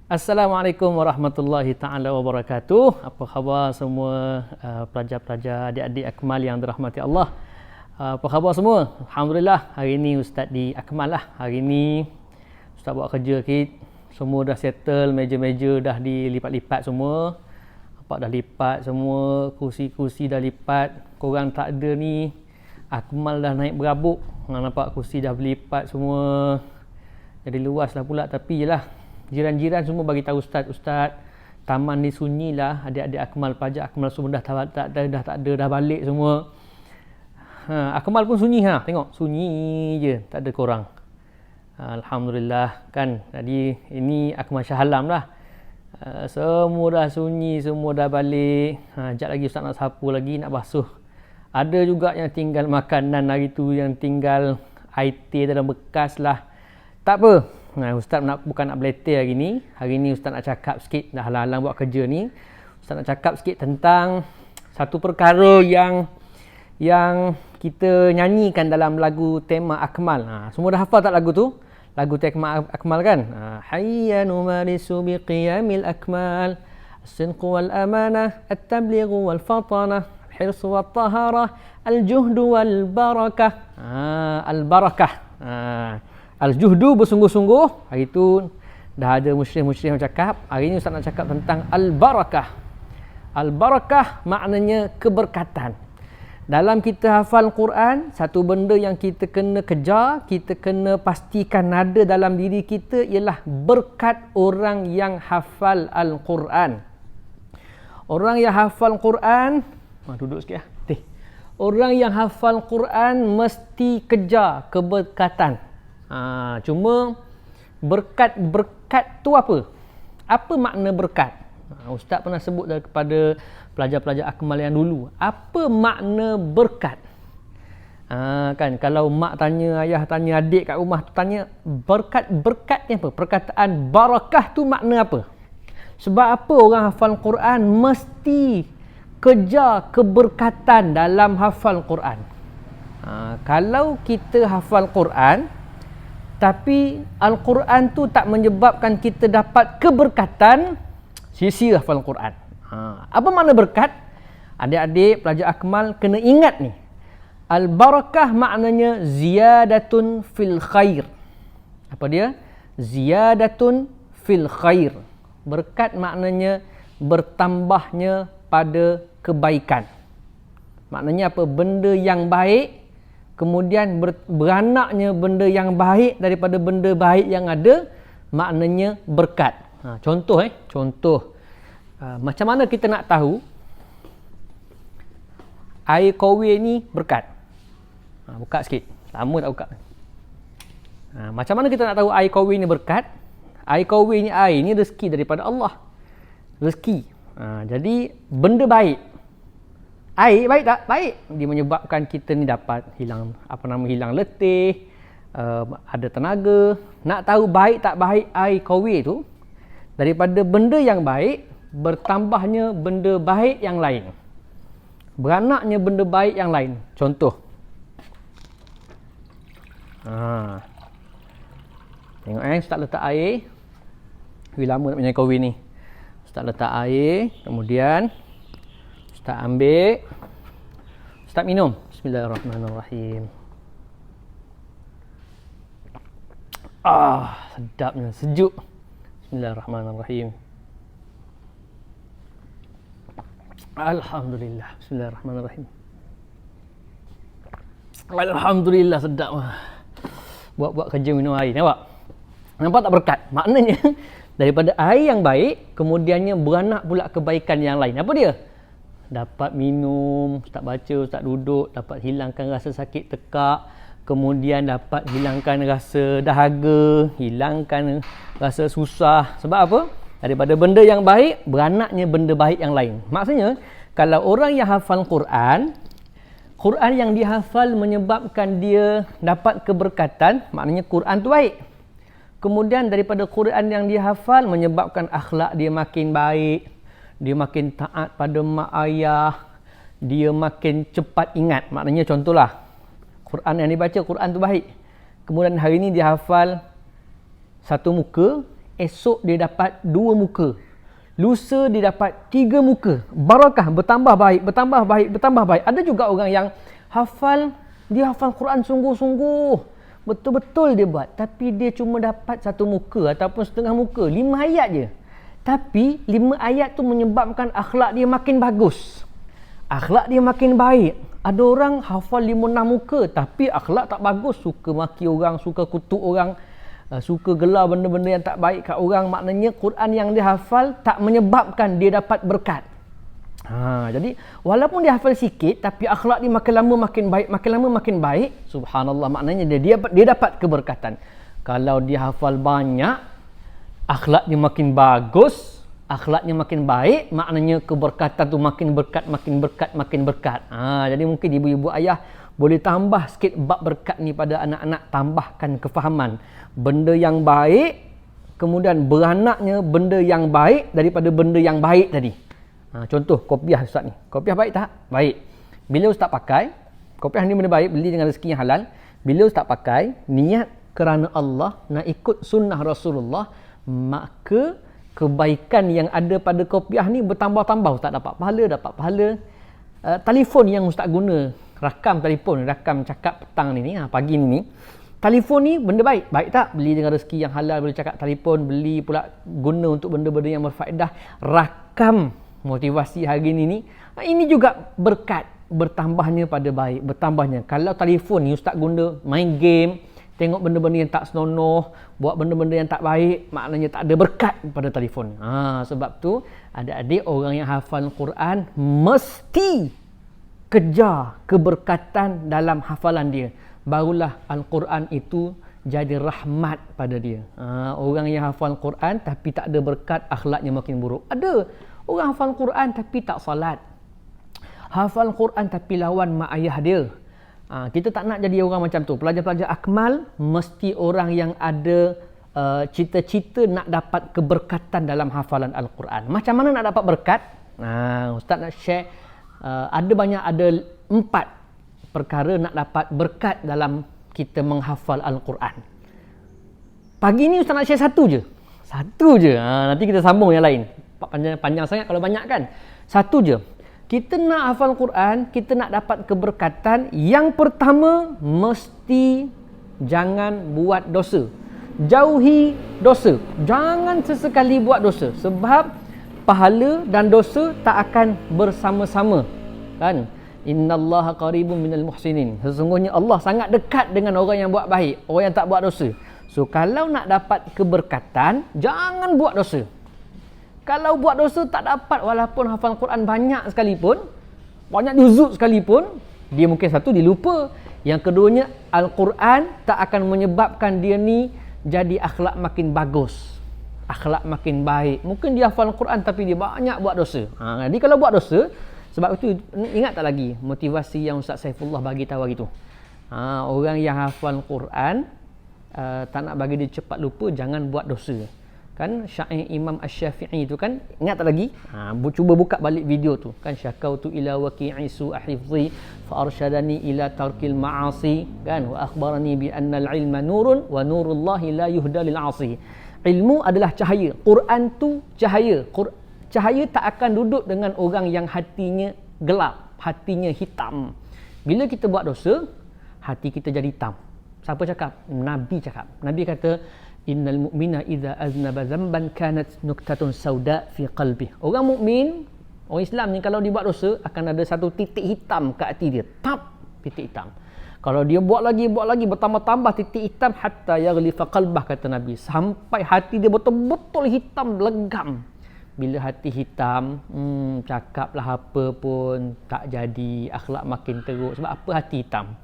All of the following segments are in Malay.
Assalamualaikum warahmatullahi taala wabarakatuh. Apa khabar semua pelajar-pelajar, adik-adik Akmal yang dirahmati Allah? Apa khabar semua? Alhamdulillah, hari ni Ustaz di Akmal lah. Hari ni Ustaz buat kerja sikit. Semua dah settle, meja-meja dah dilipat-lipat semua. Nampak dah lipat semua, kursi-kursi dah lipat. Korang tak ada ni, Akmal dah naik berabuk. Nampak kursi dah berlipat semua. Jadi luas lah pula, tapi yelah, jiran-jiran semua bagi tahu Ustaz, taman ni sunyi lah, adik-adik Akmal, pelajar Akmal semua dah tak ada, dah balik semua. Akmal pun sunyi tengok, sunyi je, tak ada korang. Alhamdulillah kan. Jadi ini Akmal Shah Alam lah. Semua dah sunyi, semua dah balik. Sekejap lagi Ustaz nak sapu lagi, nak basuh. Ada juga yang tinggal makanan hari tu, yang tinggal IT dalam bekas lah. Tak apa. Ustaz bukan nak beletir hari ni. Hari ni Ustaz nak cakap sikit, dah halang-halang buat kerja ni. Ustaz nak cakap sikit tentang satu perkara yang kita nyanyikan dalam lagu tema Akmal. Semua dah hafal tak lagu tu? Lagu tema Akmal kan? Hayya numarisu biqiyamil akmal, as-sidqu wal amanah, at-tablighu wal fatanah, al-hirsu wat taharah, al-juhdu wal barakah. Al-barakah. Al-juhdu bersungguh-sungguh. Hari tu dah ada musyrik-musyrik yang cakap. Hari ni Ustaz nak cakap tentang al-barakah. Al-barakah maknanya keberkatan. Dalam kita hafal Quran, satu benda yang kita kena kejar, kita kena pastikan ada dalam diri kita ialah berkat orang yang hafal Al-Quran. Orang yang hafal Quran, duduk sikit Orang yang hafal Quran mesti kejar keberkatan. Cuma berkat tu apa? Apa makna berkat? Ustaz pernah sebut kepada pelajar-pelajar Akmal yang dulu. Apa makna berkat? Kan kalau mak tanya, ayah tanya, adik kat rumah tu tanya, berkat ni apa? Perkataan barakah tu makna apa? Sebab apa orang hafal Quran mesti kejar keberkatan dalam hafal Quran? Kalau kita hafal Quran tapi Al-Quran tu tak menyebabkan kita dapat keberkatan, sia-sia hafal Quran. Apa makna berkat? Adik-adik pelajar Akmal kena ingat ni. Al-barakah maknanya ziyadatun fil khair. Apa dia? Ziyadatun fil khair. Berkat maknanya bertambahnya pada kebaikan. Maknanya apa? Benda yang baik, kemudian beranaknya benda yang baik daripada benda baik yang ada, maknanya berkat. Contoh macam mana kita nak tahu air kahwin ni berkat? Buka sikit, lama tak buka. Macam mana kita nak tahu air kahwin ni berkat? Air kahwin ni, air ni rezeki daripada Allah. Rezeki. Jadi benda baik. Air baik tak? Baik. Dia menyebabkan kita ni dapat hilang letih, ada tenaga. Nak tahu baik tak baik air kahwin tu, daripada benda yang baik, bertambahnya benda baik yang lain. Beranaknya benda baik yang lain. Contoh. Tengok Ustaz letak air. Lama nak punya kahwin ni. Ustaz letak air, kemudian Ustaz ambil, Ustaz minum. Bismillahirrahmanirrahim. Sedapnya, sejuk. Bismillahirrahmanirrahim. Alhamdulillah. Bismillahirrahmanirrahim. Alhamdulillah, sedap. Buat kerja minum air. Nampak tak berkat? Maknanya daripada air yang baik, kemudiannya beranak pula kebaikan yang lain. Apa dia? Dapat minum, Ustaz baca, Ustaz duduk, dapat hilangkan rasa sakit tekak, kemudian dapat hilangkan rasa dahaga, hilangkan rasa susah. Sebab apa? Daripada benda yang baik, beranaknya benda baik yang lain. Maksudnya, kalau orang yang hafal Quran yang dihafal menyebabkan dia dapat keberkatan, maknanya Quran tu baik. Kemudian daripada Quran yang dihafal menyebabkan akhlak dia makin baik, dia makin taat pada mak ayah, dia makin cepat ingat. Maknanya contohlah, Quran yang dibaca, Quran tu baik. Kemudian hari ni dia hafal satu muka, esok dia dapat 2 muka. Lusa dia dapat 3 muka. Barakah, bertambah baik, bertambah baik, bertambah baik. Ada juga orang yang dia hafal Quran sungguh-sungguh. Betul-betul dia buat. Tapi dia cuma dapat 1 muka ataupun setengah muka. 5 ayat je. Tapi 5 ayat tu menyebabkan akhlak dia makin bagus. Akhlak dia makin baik. Ada orang hafal 5-6 muka tapi akhlak tak bagus. Suka maki orang, suka kutuk orang. Suka gelar benda-benda yang tak baik kat orang. Maknanya Quran yang dia hafal tak menyebabkan dia dapat berkat. Jadi walaupun dia hafal sikit tapi akhlak dia makin lama makin baik, makin lama makin baik, subhanallah, maknanya dia dapat keberkatan. Kalau dia hafal banyak, akhlaknya makin bagus, akhlaknya makin baik, maknanya keberkatan tu makin berkat, makin berkat, makin berkat. Jadi mungkin ibu-ibu ayah boleh tambah sikit bab berkat ni pada anak-anak, tambahkan kefahaman. Benda yang baik, kemudian beranaknya benda yang baik daripada benda yang baik tadi. Contoh kopiah Ustaz ni. Kopiah baik tak? Baik. Bila Ustaz pakai, kopiah ni benda baik, beli dengan rezeki yang halal. Bila Ustaz pakai, niat kerana Allah, nak ikut sunnah Rasulullah, maka kebaikan yang ada pada kopiah ni bertambah-tambah. Ustaz dapat pahala. Telefon yang Ustaz guna, rakam cakap petang ni, pagi ni. Telefon ni benda baik tak? Beli dengan rezeki yang halal, boleh cakap telefon, beli pula guna untuk benda-benda yang berfaedah. Rakam motivasi hari ni. Ini juga berkat, bertambahnya pada baik, bertambahnya. Kalau telefon ni Ustaz guna main game, tengok benda-benda yang tak senonoh, buat benda-benda yang tak baik, maknanya tak ada berkat pada telefon. Sebab tu adik-adik orang yang hafal Quran mesti kejar keberkatan dalam hafalan dia. Barulah Al-Quran itu jadi rahmat pada dia. Orang yang hafal Quran tapi tak ada berkat, akhlaknya makin buruk. Ada orang hafal Quran tapi tak salat. Hafal Quran tapi lawan mak ayah dia. Kita tak nak jadi orang macam tu. Pelajar-pelajar akmal mesti orang yang ada cita-cita nak dapat keberkatan dalam hafalan Al-Quran. Macam mana nak dapat berkat? Ustaz nak share ada 4 perkara nak dapat berkat dalam kita menghafal Al-Quran. Pagi ni Ustaz nak share satu je. Nanti kita sambung yang lain. Panjang sangat kalau banyak kan. Satu je. Kita nak hafal Quran, kita nak dapat keberkatan. Yang pertama, mesti jangan buat dosa. Jauhi dosa. Jangan sesekali buat dosa. Sebab pahala dan dosa tak akan bersama-sama. Kan? Innallaha qaribun minal muhsinin. Sesungguhnya Allah sangat dekat dengan orang yang buat baik, orang yang tak buat dosa. So kalau nak dapat keberkatan, jangan buat dosa. Kalau buat dosa tak dapat, walaupun hafal Quran banyak sekalipun, banyak juzuk sekalipun, dia mungkin satu dia lupa. Yang keduanya, Al-Quran tak akan menyebabkan dia ni jadi akhlak makin bagus, akhlak makin baik. Mungkin dia hafal Quran tapi dia banyak buat dosa. Jadi kalau buat dosa, sebab itu ingat tak lagi motivasi yang Ustaz Saifullah bagi tahu hari tu. Orang yang hafal Quran tak nak bagi dia cepat lupa, jangan buat dosa. Kan syair Imam Asy-Syafi'i tu kan, ingat tak lagi? Cuba buka balik video tu. Kan syakautu ila waqi'i su'ahifzi fa arsyadani ila tarkil ma'asi, kan, wa akhbarani bi anna al-ilma nurun wa nurullahi la yuhda lil 'asi. Ilmu adalah cahaya. Quran tu cahaya. Cahaya tak akan duduk dengan orang yang hatinya gelap, hatinya hitam. Bila kita buat dosa, hati kita jadi hitam. Siapa cakap? Nabi cakap. Nabi kata, innal mu'mina idza aznaba dhanban kanat nuktatun sauda fi qalbi. Orang mukmin, orang Islam ni kalau dia buat dosa akan ada satu titik hitam kat hati dia. Titik hitam. Kalau dia buat lagi bertambah-tambah titik hitam hatta yaghlifa qalbah, kata Nabi, sampai hati dia betul-betul hitam legam. Bila hati hitam, cakaplah apa pun tak jadi, akhlak makin teruk. Sebab apa hati hitam?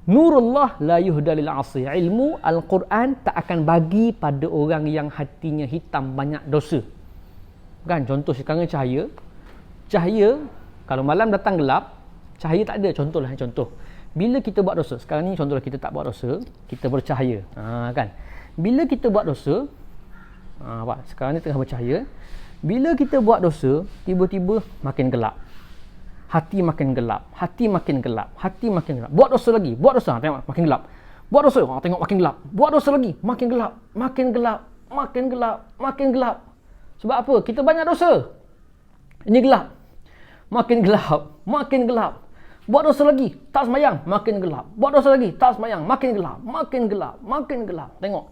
Nurullah la yuhda lil 'asi. Ilmu Al-Quran tak akan bagi pada orang yang hatinya hitam, banyak dosa. Kan contoh sekarang cahaya. Cahaya kalau malam datang gelap, cahaya tak ada. Contoh. Bila kita buat dosa, sekarang ni contohlah kita tak buat dosa, kita bercahaya. Kan. Bila kita buat dosa, sekarang ni tengah bercahaya. Bila kita buat dosa, tiba-tiba makin gelap. Hati makin gelap. Buat dosa lagi. Tengok makin gelap. Buat dosa, tengok makin gelap. Buat dosa lagi, makin gelap. makin gelap, makin gelap. Sebab apa? Kita banyak dosa. Ini gelap. Makin gelap, makin gelap. Buat dosa lagi, tak semayang, makin gelap. Buat dosa lagi, tak semayang, makin gelap, makin gelap, makin gelap. Tengok.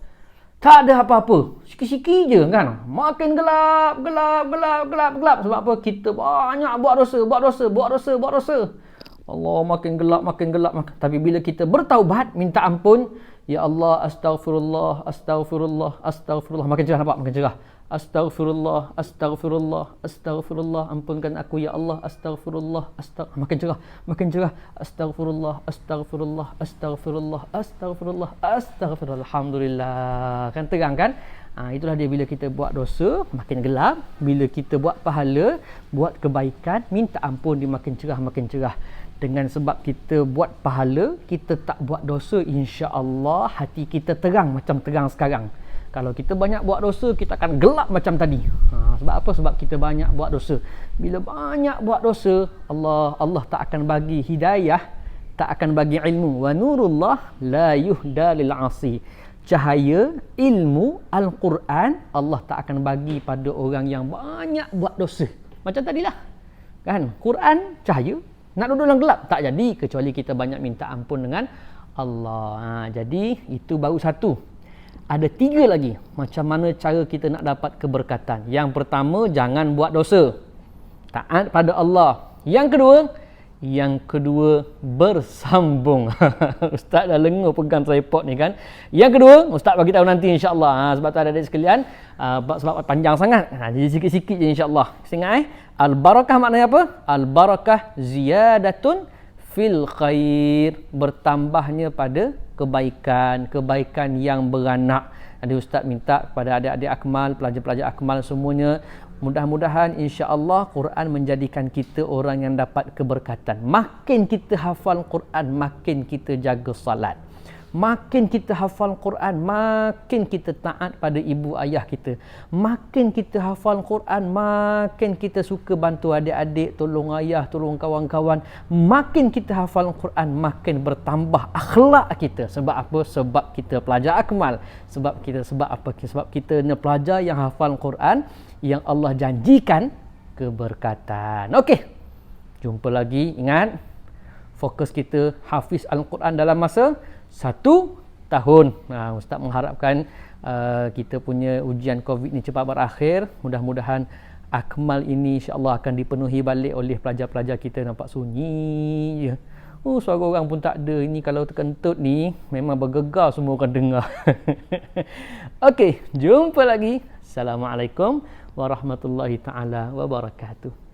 Tak ada apa-apa. Sikit-sikit je kan. Makin gelap, gelap, gelap, gelap, gelap. Sebab apa? Kita banyak buat dosa, buat dosa, buat dosa, buat dosa. Allah, makin gelap, makin gelap. Tapi bila kita bertaubat, minta ampun, ya Allah, astaghfirullah, astaghfirullah, astaghfirullah. Makin cerah nampak? Makin cerah. Astaghfirullah, astaghfirullah, astaghfirullah. Ampunkan aku ya Allah, astaghfirullah, makin cerah, makin cerah. Astaghfirullah, astaghfirullah, astaghfirullah, astaghfirullah, astaghfirullah. Alhamdulillah. Kan terang kan? Itulah dia bila kita buat dosa, makin gelap. Bila kita buat pahala, buat kebaikan, minta ampun, dia makin cerah, makin cerah. Dengan sebab kita buat pahala, kita tak buat dosa, insya-Allah hati kita terang macam terang sekarang. Kalau kita banyak buat dosa, kita akan gelap macam tadi. Sebab apa? Sebab kita banyak buat dosa. Bila banyak buat dosa, Allah tak akan bagi hidayah, tak akan bagi ilmu. Wa nurullah la yuhda lil 'asi. Cahaya ilmu Al-Quran Allah tak akan bagi pada orang yang banyak buat dosa. Macam tadilah. Kan? Quran cahaya, nak duduk dalam gelap tak jadi kecuali kita banyak minta ampun dengan Allah. Jadi itu baru satu. Ada 3 lagi macam mana cara kita nak dapat keberkatan. Yang pertama, jangan buat dosa. Taat pada Allah. Yang kedua bersambung. Ustaz dah lengur pegang tripod ni kan. Yang kedua, Ustaz bagi tahu nanti insya-Allah. Sebab tu ada adik sekalian, sebab panjang sangat. Jadi sikit-sikit je insya-Allah. Ingat al-barakah maknanya apa? Al-barakah ziyadatun fil khair, bertambahnya pada kebaikan yang beranak. Jadi Ustaz minta kepada adik-adik akmal, pelajar-pelajar akmal semuanya, mudah-mudahan insya-Allah Quran menjadikan kita orang yang dapat keberkatan. Makin kita hafal Quran, makin kita jaga salat. Makin kita hafal Quran, makin kita taat pada ibu ayah kita. Makin kita hafal Quran, makin kita suka bantu adik-adik, tolong ayah, tolong kawan-kawan. Makin kita hafal Quran, makin bertambah akhlak kita. Sebab apa? Sebab kita pelajar akmal. Sebab kita ni pelajar yang hafal Quran, yang Allah janjikan keberkatan. Okey. Jumpa lagi. Ingat, fokus kita hafiz Al-Quran dalam masa 1 tahun. Ustaz mengharapkan kita punya ujian COVID ni cepat berakhir. Mudah-mudahan akmal ini insya-Allah akan dipenuhi balik oleh pelajar-pelajar kita. Nampak sunyi je. Suara orang pun tak ada. Ini kalau terkentut ni memang bergegar semua orang dengar. Okey, jumpa lagi. Assalamualaikum warahmatullahi taala wabarakatuh.